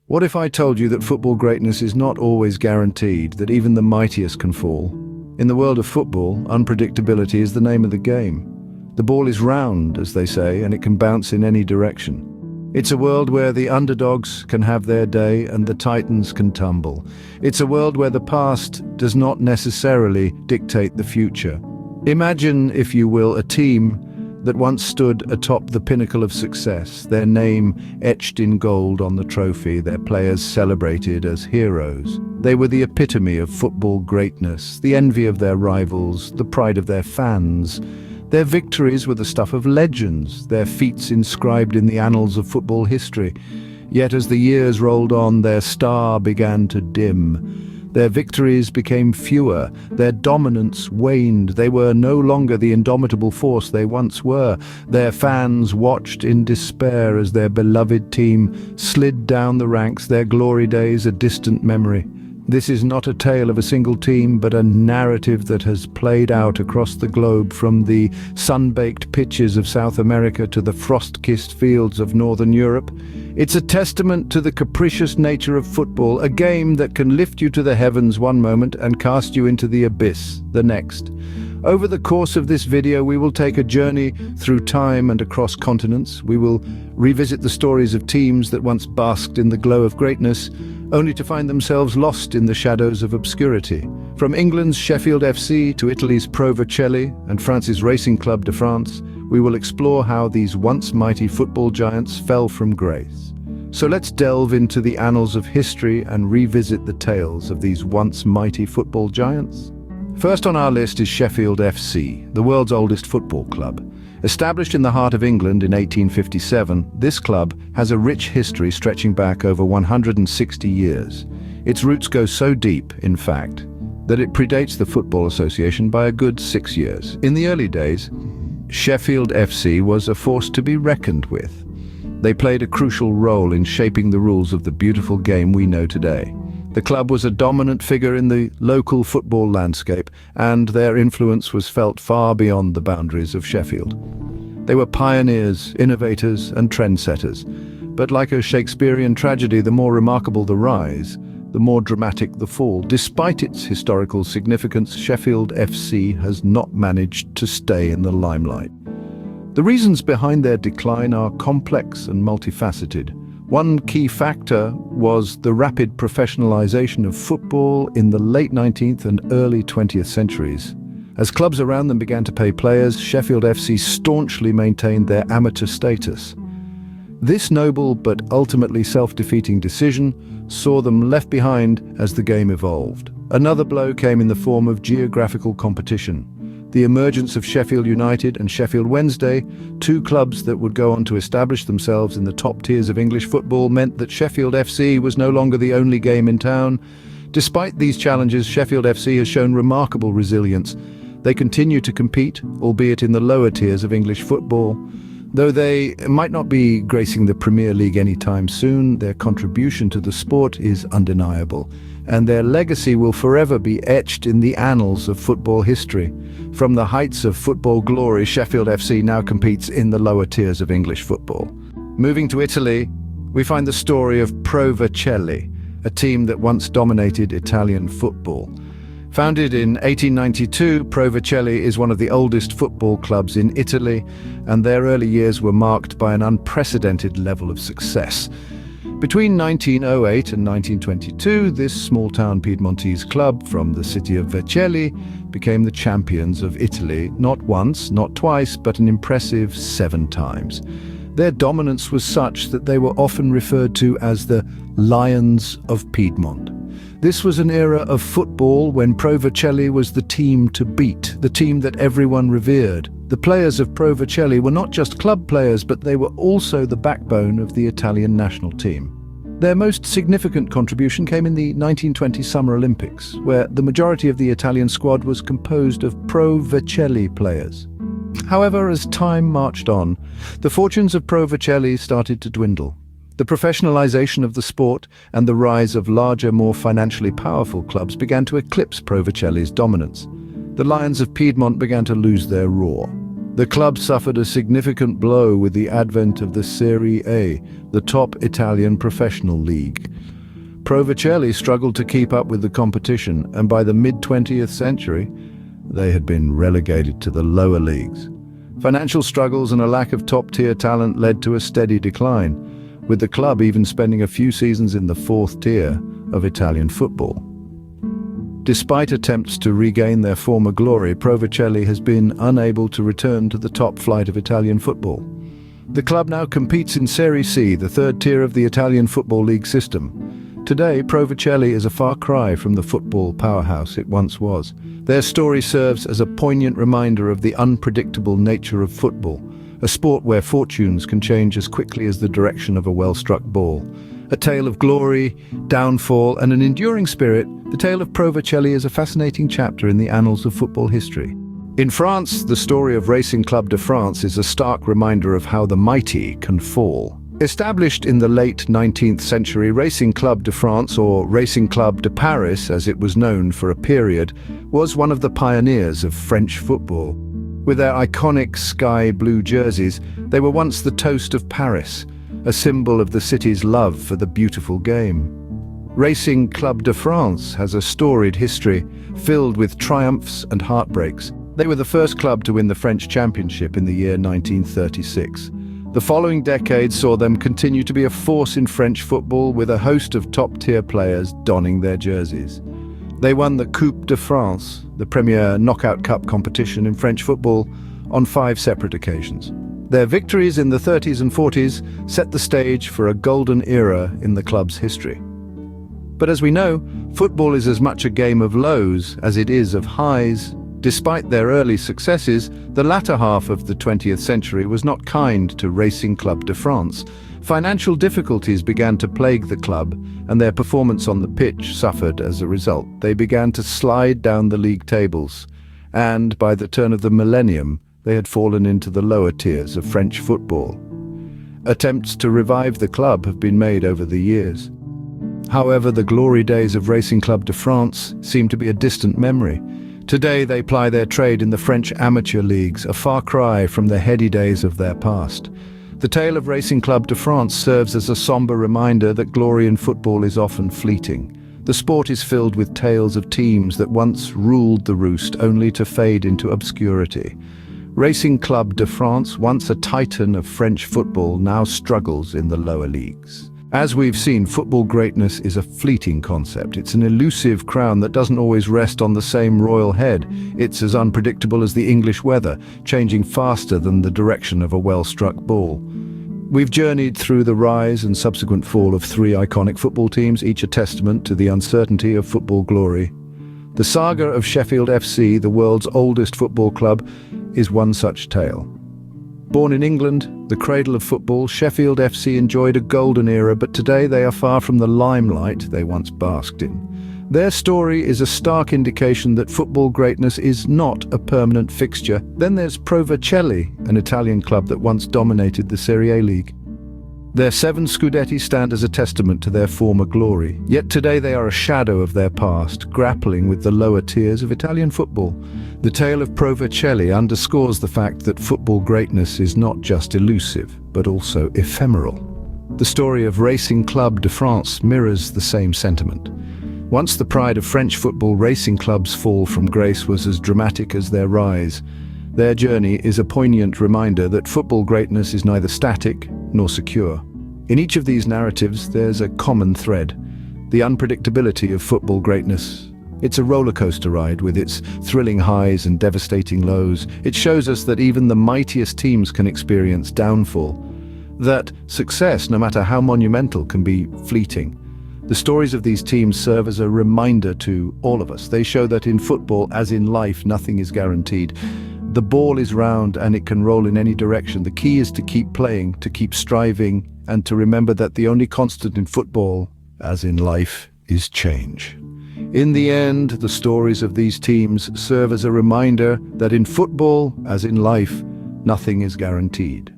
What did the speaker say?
What if I told you that football greatness is not always guaranteed, that even the mightiest can fall? In the world of football, unpredictability is the name of the game. The ball is round, as they say, and it can bounce in any direction. It's a world where the underdogs can have their day and the titans can tumble. It's a world where the past does not necessarily dictate the future. Imagine, if you will, a team that once stood atop the pinnacle of success, their name etched in gold on the trophy, their players celebrated as heroes. They were the epitome of football greatness, the envy of their rivals, the pride of their fans. Their victories were the stuff of legends, their feats inscribed in the annals of football history. Yet as the years rolled on, their star began to dim. Their victories became fewer, their dominance waned, they were no longer the indomitable force they once were. Their fans watched in despair as their beloved team slid down the ranks, their glory days a distant memory. This is not a tale of a single team, but a narrative that has played out across the globe, from the sun-baked pitches of South America to the frost-kissed fields of Northern Europe. It's a testament to the capricious nature of football, a game that can lift you to the heavens one moment and cast you into the abyss the next. Over the course of this video, we will take a journey through time and across continents. We will revisit the stories of teams that once basked in the glow of greatness, only to find themselves lost in the shadows of obscurity. From England's Sheffield FC to Italy's Pro Vercelli and France's Racing Club de France, we will explore how these once mighty football giants fell from grace. So let's delve into the annals of history and revisit the tales of these once mighty football giants. First on our list is Sheffield FC, the world's oldest football club. Established in the heart of England in 1857, this club has a rich history stretching back over 160 years. Its roots go so deep, in fact, that it predates the Football Association by a good 6 years. In the early days, Sheffield FC was a force to be reckoned with. They played a crucial role in shaping the rules of the beautiful game we know today. The club was a dominant figure in the local football landscape, and their influence was felt far beyond the boundaries of Sheffield. They were pioneers, innovators, and trendsetters. But like a Shakespearean tragedy, the more remarkable the rise, the more dramatic the fall. Despite its historical significance, Sheffield FC has not managed to stay in the limelight. The reasons behind their decline are complex and multifaceted. One key factor was the rapid professionalization of football in the late 19th and early 20th centuries. As clubs around them began to pay players, Sheffield FC staunchly maintained their amateur status. This noble but ultimately self-defeating decision saw them left behind as the game evolved. Another blow came in the form of geographical competition. The emergence of Sheffield United and Sheffield Wednesday, two clubs that would go on to establish themselves in the top tiers of English football, meant that Sheffield FC was no longer the only game in town. Despite these challenges, Sheffield FC has shown remarkable resilience. They continue to compete, albeit in the lower tiers of English football. Though they might not be gracing the Premier League anytime soon, their contribution to the sport is undeniable, and their legacy will forever be etched in the annals of football history. From the heights of football glory, Sheffield FC now competes in the lower tiers of English football. Moving to Italy, we find the story of Pro Vercelli, a team that once dominated Italian football. Founded in 1892, Pro Vercelli is one of the oldest football clubs in Italy, and their early years were marked by an unprecedented level of success. Between 1908 and 1922, this small-town Piedmontese club from the city of Vercelli became the champions of Italy, not once, not twice, but an impressive 7 times. Their dominance was such that they were often referred to as the Lions of Piedmont. This was an era of football when Pro Vercelli was the team to beat, the team that everyone revered. The players of Pro Vercelli were not just club players, but they were also the backbone of the Italian national team. Their most significant contribution came in the 1920 Summer Olympics, where the majority of the Italian squad was composed of Pro Vercelli players. However, as time marched on, the fortunes of Pro Vercelli started to dwindle. The professionalization of the sport and the rise of larger, more financially powerful clubs began to eclipse Pro Vercelli's dominance. The Lions of Piedmont began to lose their roar. The club suffered a significant blow with the advent of the Serie A, the top Italian professional league. Pro Vercelli struggled to keep up with the competition, and by the mid-20th century, they had been relegated to the lower leagues. Financial struggles and a lack of top-tier talent led to a steady decline, with the club even spending a few seasons in the fourth tier of Italian football. Despite attempts to regain their former glory, Pro Vercelli has been unable to return to the top flight of Italian football. The club now competes in Serie C, the third tier of the Italian Football League system. Today, Pro Vercelli is a far cry from the football powerhouse it once was. Their story serves as a poignant reminder of the unpredictable nature of football, a sport where fortunes can change as quickly as the direction of a well-struck ball. A tale of glory, downfall, and an enduring spirit, the tale of Pro Vercelli is a fascinating chapter in the annals of football history. In France, the story of Racing Club de France is a stark reminder of how the mighty can fall. Established in the late 19th century, Racing Club de France, or Racing Club de Paris as it was known for a period, was one of the pioneers of French football. With their iconic sky blue jerseys, they were once the toast of Paris, a symbol of the city's love for the beautiful game. Racing Club de France has a storied history, filled with triumphs and heartbreaks. They were the first club to win the French Championship in the year 1936. The following decade saw them continue to be a force in French football, with a host of top-tier players donning their jerseys. They won the Coupe de France, the premier knockout cup competition in French football, on 5 separate occasions. Their victories in the 30s and 40s set the stage for a golden era in the club's history. But as we know, football is as much a game of lows as it is of highs. Despite their early successes, the latter half of the 20th century was not kind to Racing Club de France. Financial difficulties began to plague the club, and their performance on the pitch suffered as a result. They began to slide down the league tables, and by the turn of the millennium, they had fallen into the lower tiers of French football. Attempts to revive the club have been made over the years. However, the glory days of Racing Club de France seem to be a distant memory. Today they ply their trade in the French amateur leagues, a far cry from the heady days of their past. The tale of Racing Club de France serves as a somber reminder that glory in football is often fleeting. The sport is filled with tales of teams that once ruled the roost only to fade into obscurity. Racing Club de France, once a titan of French football, now struggles in the lower leagues. As we've seen, football greatness is a fleeting concept. It's an elusive crown that doesn't always rest on the same royal head. It's as unpredictable as the English weather, changing faster than the direction of a well-struck ball. We've journeyed through the rise and subsequent fall of 3 iconic football teams, each a testament to the uncertainty of football glory. The saga of Sheffield FC, the world's oldest football club, is one such tale. Born in England, the cradle of football, Sheffield FC enjoyed a golden era, but today they are far from the limelight they once basked in. Their story is a stark indication that football greatness is not a permanent fixture. Then there's Pro Vercelli, an Italian club that once dominated the Serie A league. Their 7 Scudetti stand as a testament to their former glory, yet today they are a shadow of their past, grappling with the lower tiers of Italian football. The tale of Pro Vercelli underscores the fact that football greatness is not just elusive, but also ephemeral. The story of Racing Club de France mirrors the same sentiment. Once the pride of French football, Racing Club's fall from grace was as dramatic as their rise. Their journey is a poignant reminder that football greatness is neither static nor secure. In each of these narratives, there's a common thread: the unpredictability of football greatness. It's a roller coaster ride with its thrilling highs and devastating lows. It shows us that even the mightiest teams can experience downfall, that success, no matter how monumental, can be fleeting. The stories of these teams serve as a reminder to all of us. They show that in football, as in life, nothing is guaranteed. The ball is round and it can roll in any direction. The key is to keep playing, to keep striving, and to remember that the only constant in football, as in life, is change. In the end, the stories of these teams serve as a reminder that in football, as in life, nothing is guaranteed.